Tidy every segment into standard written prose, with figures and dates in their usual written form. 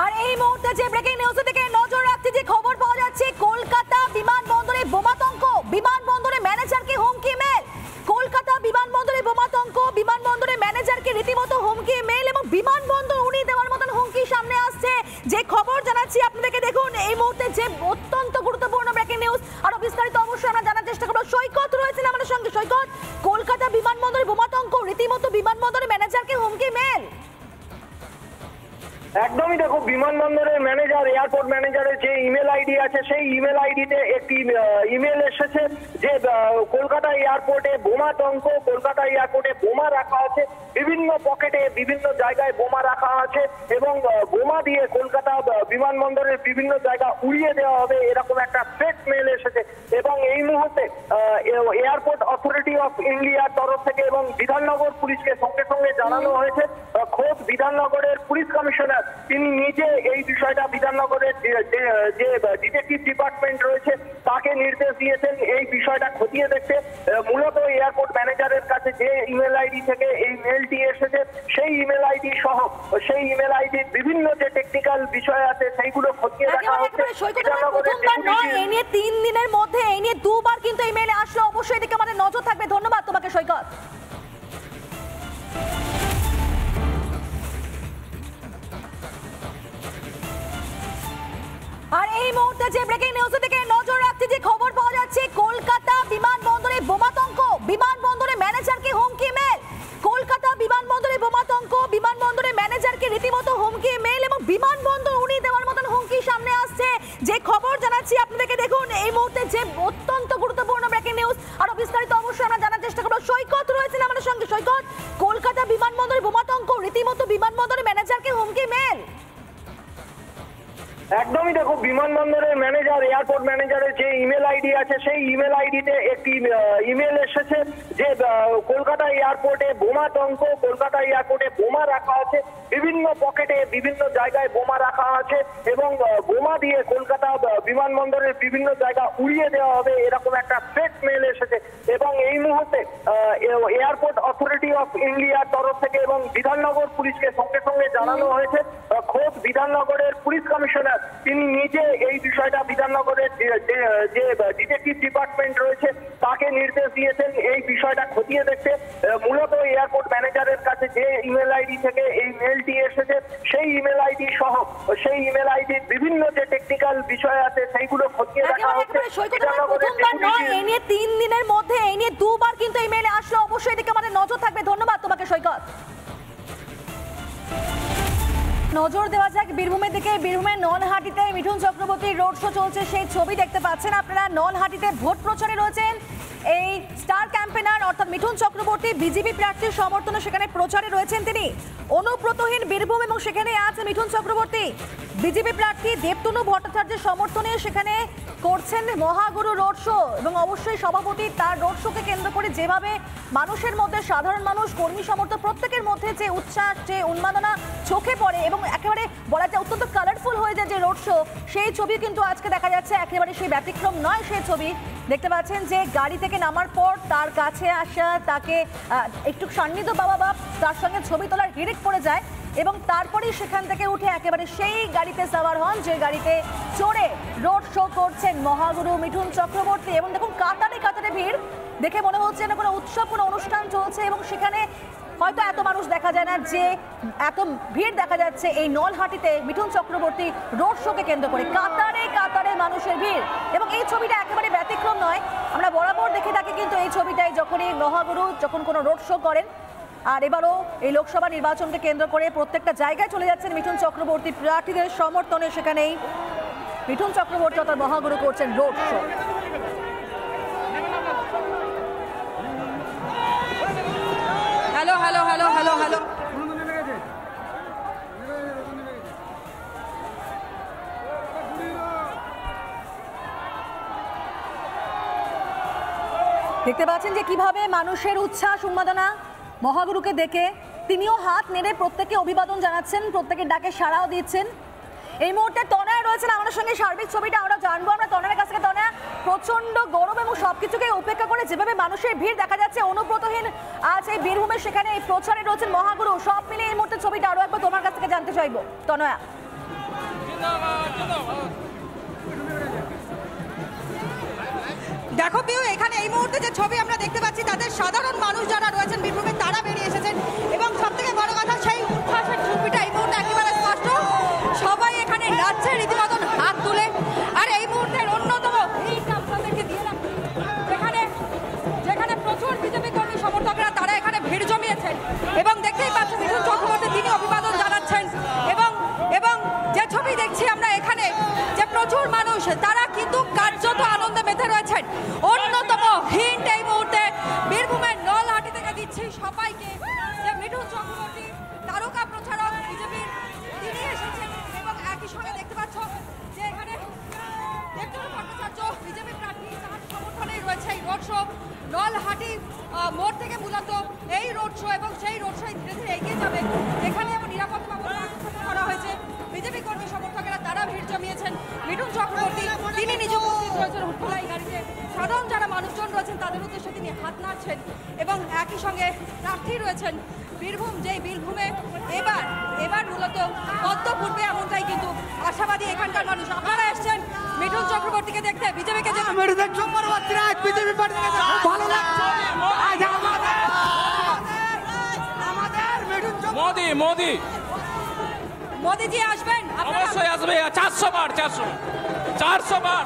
আর এই মুহূর্তে যে ব্রেকিং নিউজ থেকে নজর রাখছি, যে খবর পাওয়া যাচ্ছে কলকাতা বিমানবন্দরে বোমাতঙ্ক, বিমানবন্দরে ম্যানেজারকে হুমকি মেল। কলকাতা বিমানবন্দরে বোমাতঙ্ক, বিমানবন্দরে ম্যানেজারকে রীতিমতো হুমকি মেল এবং বিমানবন্দর উড়িয়ে দেওয়ার মতন হুমকি সামনে আসছে। যে খবর জানাচ্ছি আপনাদেরকে, দেখুন এই মুহূর্তে যে অত্যন্ত গুরুত্বপূর্ণ ব্রেকিং নিউজ। আরো বিস্তারিত অবশ্যই আমরা জানার চেষ্টা করবো। সৈকত রয়েছেন আমাদের সঙ্গে। সৈকত, কলকাতা বিমানবন্দরে বোমাতঙ্ক, রীতিমতো বিমানবন্দরে ম্যানেজারকে হুমকি মেল। একদমই দেখো, বিমানবন্দরের ম্যানেজার, এয়ারপোর্ট ম্যানেজারের যে ইমেল আইডি আছে সেই ইমেল আইডিতে একটি ইমেল এসেছে যে কলকাতা এয়ারপোর্টে বোমাতঙ্ক, কলকাতা এয়ারপোর্টে বোমা রাখা আছে, বিভিন্ন পকেটে বিভিন্ন জায়গায় বোমা রাখা আছে এবং বোমা দিয়ে কলকাতা বিমানবন্দরের বিভিন্ন জায়গা উড়িয়ে দেওয়া হবে, এরকম একটা থ্রেট মেল এসেছে। এবং এই মুহূর্তে এয়ারপোর্ট অথরিটি অফ ইন্ডিয়ার তরফ থেকে এবং বিধাননগর পুলিশকে সঙ্গে সঙ্গে জানানো হয়েছে। খোদ বিধাননগরের পুলিশ কমিশনার তিনি নিজে এই বিষয়টা বিধাননগরের যে ডিটেকটিভ ডিপার্টমেন্ট রয়েছে তাকে নির্দেশ দিয়েছেন এই বিষয়টা খতিয়ে দেখতে। মূলত এয়ারপোর্ট ম্যানেজারের কাছে যে ইমেল আইডি থেকে এই মেলটি এসেছে সেই ইমেল আইডি সহ সেই ইমেল আইডির বিভিন্ন যে টেকনিক্যাল বিষয় আছে সেইগুলো খতিয়ে দেখা হচ্ছে। এই নিয়ে 3 দিনের মধ্যে এই নিয়ে 2 বার কিন্তু এই মেলে আসলো, অবশ্যই এদিকে আমাদের নজর থাকবে। ধন্যবাদ তোমাকে সৈকত। আর এই মুহূর্তে যে ব্রেকিং নিউজ থেকে নজর রাখছি, যে খবর পাওয়া যাচ্ছে কলকাতা বিমানবন্দরে বোমাতঙ্ক, বিমানবন্দরে ম্যানেজারকে হুমকি মেল। কলকাতা বিমানবন্দরে বোমাতঙ্ক, বিমানবন্দরে ম্যানেজারকে রীতিমতো হুমকি মেল এবং বিমানবন্দর উড়িয়ে দেওয়ার মতন হুমকি সামনে আসছে। যে খবর জানাচ্ছি আপনাদেরকে, দেখুন এই মুহূর্তে যে অত্যন্ত গুরুত্বপূর্ণ ব্রেকিং নিউজ। আরো বিস্তারিত অবশ্যই আমরা জানার চেষ্টা করবো। সৈকত রয়েছেন আমাদের সঙ্গে। সৈকত, কলকাতা বিমানবন্দরে বোমাতঙ্ক, রীতিমতো বিমানবন্দরে ম্যানেজারকে হুমকি মেল। একদমই দেখো, বিমানবন্দরের ম্যানেজার, এয়ারপোর্ট ম্যানেজারের যে ইমেল আইডি আছে সেই ইমেল আইডিতে একটি ইমেল এসেছে যে কলকাতা এয়ারপোর্টে বোমাতঙ্ক, কলকাতা এয়ারপোর্টে বোমা রাখা আছে, বিভিন্ন পকেটে বিভিন্ন জায়গায় বোমা রাখা আছে এবং বোমা দিয়ে কলকাতা বিমানবন্দরের বিভিন্ন জায়গা উড়িয়ে দেওয়া হবে, এরকম একটা থ্রেট মেল এসেছে। এবং এই মুহূর্তে এয়ারপোর্ট অথরিটি অফ ইন্ডিয়ার তরফ থেকে এবং বিধাননগর পুলিশকে সঙ্গে সঙ্গে জানানো হয়েছে। খোদ বিধাননগরের পুলিশ কমিশনার তিনি নিজে এই বিষয়টা বিধাননগরের যে ডিটেকটিভ ডিপার্টমেন্ট রয়েছে তাকে নির্দেশ দিয়েছেন এই বিষয়টা খতিয়ে দেখতে। মূলত এয়ারপোর্ট ম্যানেজারের কাছে যে ইমেল আইডি থেকে এই মেলটি এসেছে সেই ইমেল আইডি সহ সেই ইমেল আইডির বিভিন্ন যে টেকনিক্যাল বিষয় আছে সেইগুলো খতিয়ে দেখা হচ্ছে। এই নিয়ে 3 দিনের মধ্যে এই নিয়ে 2 বার কিন্তু এই মেলে আসলো, অবশ্যই এদিকে আমাদের নজর থাকবে। ধন্যবাদ তোমাকে সৈকত। নজর দেওয়া যাক বীরভূমের দিকে। বীরভূমের নলহাটিতে মিঠুন চক্রবর্তীর রোড শো চলছে, সেই ছবি দেখতে পাচ্ছেন আপনারা। নলহাটিতে ভোট প্রচারে রয়েছেন এই স্টার ক্যাম্পেনার অর্থাৎ মিঠুন চক্রবর্তী, বিজেপি প্রার্থীর সমর্থনে সেখানে প্রচারে রয়েছেন তিনি। অনুব্রতহীন বীরভূম এবং সেখানে আছে মিঠুন চক্রবর্তী। বিজেপি প্রার্থী দেবতনু ভট্টাচার্যের সমর্থনে সেখানে করছেন মহাগুরু রোড শো এবং অবশ্যই সভাপতি তার রোড শোকে কেন্দ্র করে যেভাবে মানুষের মধ্যে, সাধারণ মানুষ, কর্মী সমর্থক প্রত্যেকের মধ্যে যে উচ্ছ্বাস, যে উন্মাদনা চোখে পড়ে এবং একেবারে বলা যায় অত্যন্ত কালারফুল হয়ে যায় যে রোড শো, সেই ছবি কিন্তু আজকে দেখা যাচ্ছে। একেবারে সেই ব্যতিক্রম নয় সেই ছবি। দেখতে পাচ্ছেন যে গাড়ি থেকে নামার পর তার কাছে আসা, তাকে একটু সান্নিধ্য বাবা বাপ, তার সঙ্গে ছবি তোলার হিড়িক পড়ে যায় এবং তারপরেই সেখান থেকে উঠে একেবারে সেই গাড়িতে সাওয়ার হন যে গাড়িতে চড়ে রোড শো করছেন মহাগুরু মিঠুন চক্রবর্তী। এবং দেখুন কাতারে কাতারে ভিড়, দেখে মনে হচ্ছে না কোনো উৎসব, কোনো অনুষ্ঠান চলছে এবং সেখানে হয়তো এত মানুষ দেখা যায় না, যে এত ভিড় দেখা যাচ্ছে এই নলহাটিতে মিঠুন চক্রবর্তী রোড শোকে কেন্দ্র করে। কাতারে কাতারে মানুষের ভিড় এবং এই ছবিটা একেবারে ব্যতিক্রম নয়। আমরা বরাবর দেখে থাকি কিন্তু এই ছবিটাই যখনই মহাগুরু যখন কোনো রোড শো করেন। আর এবারও এই লোকসভা নির্বাচনকে কেন্দ্র করে প্রত্যেকটা জায়গায় চলে যাচ্ছেন মিঠুন চক্রবর্তী প্রার্থীদের সমর্থনে। সেখানেই মিঠুন চক্রবর্তী অর্থাৎ মহাগুরু করছেন road show. Hello hello hello hello hello দেখতে পাচ্ছেন যে কিভাবে মানুষের উচ্ছ্বাস, উন্মাদনা মহাগুরুকে দেখে। তিনিও হাত নেড়ে প্রত্যেককে অভিবাদন জানাচ্ছেন, প্রত্যেকের ডাকে সাড়াও দিচ্ছেন। এই মুহূর্তে তনয়া রয়েছেন আমাদের সঙ্গে। সার্বিক ছবিটা আমরা জানবো আমরা তনয়ার কাছ থেকে। তনয়া, প্রচন্ড গরম এবং সবকিছুকে উপেক্ষা করে যেভাবে মানুষের ভিড় দেখা যাচ্ছে, অনুব্রতহীন আজ এই বীরভূমের সেখানে এই প্রচারে রয়েছেন মহাগুরু, সব মিলে এই মুহূর্তে ছবিটা আরো একবার তোমার কাছ থেকে জানতে চাইবো তনয়া। দেখো পিউ, এখানে এই মুহূর্তে যে ছবি আমরা দেখতে পাচ্ছি তাদের সাধারণ মানুষ যারা রয়েছেন বীরভূমে তারা বেরিয়ে এসেছেন এবং সব থেকে বড় কথা সেই উচ্ছ্বাসের ছবিটা এই মুহূর্তে একেবারে স্পষ্ট। সবাই এখানে নাচছে রীতিমতন হাত তুলে। আর এই মুহূর্তের অন্যতম এইটা আপনাদেরকে দিয়ে রাখি, যেখানে প্রচুর বিজেপি কর্মী সমর্থকরা তারা এখানে ভিড় জমিয়েছেন এবং দেখতেই পাচ্ছেন মিঠুন চক্রবর্তী তিনি অভিবাদন জানাচ্ছেন এবং যে ছবি দেখছি আমরা এখানে যে প্রচুর মানুষ তারা কিন্তু কার্যত আনন্দে মেতে রয়েছেন। অন্যতম হিন্ট এই মুহূর্তে বীরভূমের নলহাটি থেকে দিচ্ছি সবাইকে যে মিঠুন চক্রবর্তী তারকা প্রচারক বিজেপির তিনি এসেছেন এবং একই সঙ্গে দেখতে পাচ্ছ যে এখানে দেবদত্ত ভট্টাচার্য বিজেপি প্রার্থী তার সমর্থনেই রয়েছে এই রোড শো। নলহাটি মোড় থেকে মূলত এই রোড শো এবং সেই রোড শো ধীরে ধীরে এগিয়ে যাবে। এখানে এবং নিরাপত্তা ব্যবস্থা করা হয়েছে। বিজেপি কর্মী সমর্থকেরা তারা ভিড় জমিয়েছেন। মিঠুন চক্রবর্তী তিনি নিজে উপস্থিত রয়েছেন উঠোলাই গাড়িতে। সাধারণ যারা মানুষজন রয়েছেন তাদের উদ্দেশ্যে তিনি হাত নাড়ছেন এবং একই সঙ্গে প্রার্থী রয়েছেন বীরভূম, যেই বীরভূমে এবার মূলত পদ্ম ফুটবে এমনটাই কিন্তু আশাবাদী এখানকার মানুষ। আপনারা এসছেন মিঠুন চক্রবর্তীকে দেখতে, বিজেপিকে যে মিঠুন চক্রবর্তীরা বিজেপি পার্টিকে ভালো লাগছে। আজ আমাদের মিঠুন মোদিজি আসবেন, অবশ্যই আসবে। 400 বার 400 বার।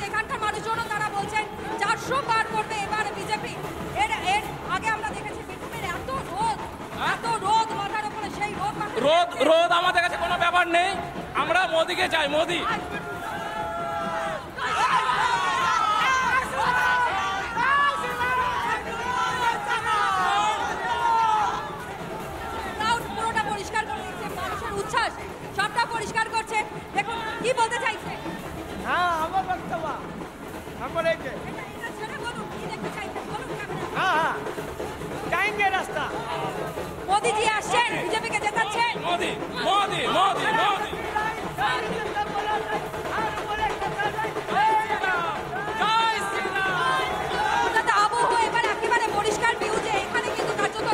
এখানকার মানুষজন তারা বলছেন 400 বার করবে এবারে বিজেপি। এর আগে আমরা দেখেছি বীরভূমের এত রোদ মাথার উপরে, সেই রোদ আমাদের কাছে কোনো ব্যাপার নেই। আমরা মোদিকে চাই, মোদি। পুরোটা পরিষ্কার করে দিচ্ছে, মানুষের উচ্ছ্বাস সবটা পরিষ্কার করছে। দেখুন কি বলতে চাইছে। হ্যাঁ আমার বক্তব্য हम बोलेंगे কি দেখতে চাইছেন বলুন। हाँ जाएंगे रास्ता। মোদি জি আসছেন, বিজেপিকে জেতাচ্ছেন। মোদি। কলকাতা আবহাওয়া এবার একেবারে পরিষ্কার ভিউ যে এখানে কিন্তু কার্যত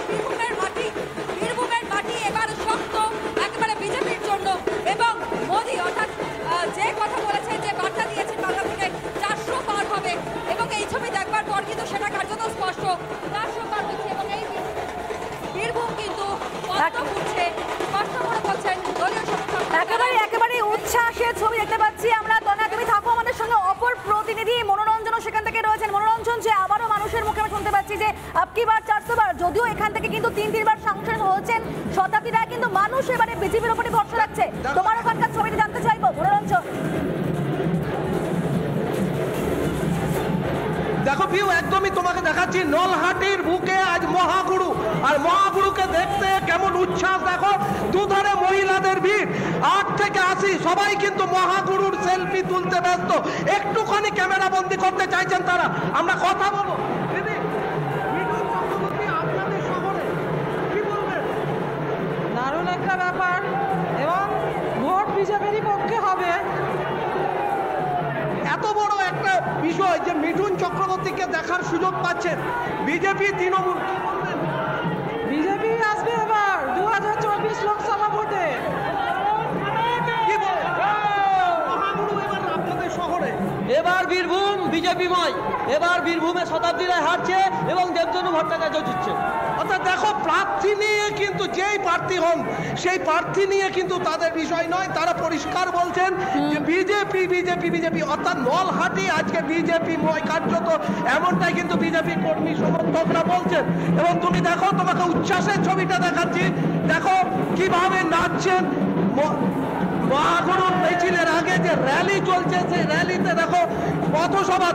বীরভূমের মাটি এবার শক্ত একেবারে বিজেপির জন্য। এবং মোদি অর্থাৎ যে কথা বলেছেন, যে বার্তা দিয়েছেন বাংলা থেকে 400 পার হবে এবং এই ছবি দেখবার পর কিন্তু সেটা কার্যত স্পষ্ট 400 পার হচ্ছে এবং এই বীরভূম কিন্তু পদ্ম ফুটছে, স্পষ্ট করে বলছেন দলীয় সমর্থক। একেবারে উচ্ছ্বাসের ছবি দেখতে পাচ্ছি আমরা। তনা তুমি থাকো আমাদের সঙ্গে, অপর প্রতিনিধি মনোরঞ্জনও সেখান থেকে রয়েছেন। মনোরঞ্জন, যে আবারও মানুষের মুখে আমি শুনতে পাচ্ছি যে আপকি বার 400 বার, যদিও এখান থেকে কিন্তু 3 বার সাংসদ হয়েছেন শতাব্দী রায়, কিন্তু মানুষ এবারে বিজেপির উপরে ভরসা রাখছে। তোমার ওখানকার ছবিটা জানতে চাইবো মনোরঞ্জন। দেখো পিউ, একদমই তোমাকে দেখাচ্ছি নলহাটির বুকে আজ মহাগুরু, আর মহাগুরুকে দেখতে কেমন উচ্ছ্বাস দেখো। দুধারে মহিলাদের ভিড়, 8 থেকে 80 সবাই কিন্তু মহাগুরুর সেলফি তুলতে ব্যস্ত। একটুখানি ক্যামেরা বন্দি করতে চাইছেন তারা। আমরা কথা বলবো। দিদি, মিঠুন চক্রবর্তী আপনাদের শহরে কি বলবেন? দারুণ একটা ব্যাপার এবং ভোট বিজেপিরই পক্ষে হবে। এত বড় একটা বিষয় যে মিঠুন চক্রবর্তীকে দেখার সুযোগ পাচ্ছেন বিজেপি তৃণমূল, কি বলবেন? বিজেপি আসবে এবার 2024 লোকসভা ভোটে। কি বলবেন? মহাগুরু এবার আপনাদের শহরে। এবার বীরভূম বিজেপিময়। এবার বীরভূমে শতাব্দী রায় হারছে এবং দেবদত্ত ভট্টাচার্য জিতছে। অর্থাৎ দেখো, প্রার্থী নিয়ে কিন্তু যেই প্রার্থী হন সেই প্রার্থী নিয়ে কিন্তু তাদের বিষয় নয়। তারা পরিষ্কার বলছেন যে বিজেপি, অর্থাৎ নলহাটি আজকে বিজেপিময় কার্যত, এমনটাই কিন্তু বিজেপি কর্মী সমর্থকরা বলছেন। এবং তুমি দেখো, তোমাকে উচ্ছ্বাসের ছবিটা দেখাচ্ছি, দেখো কিভাবে নাচছেন। মহাগুরু মিছিলের আগে যে র্যালি চলছে সেই র্যালিতে দেখো পথসভা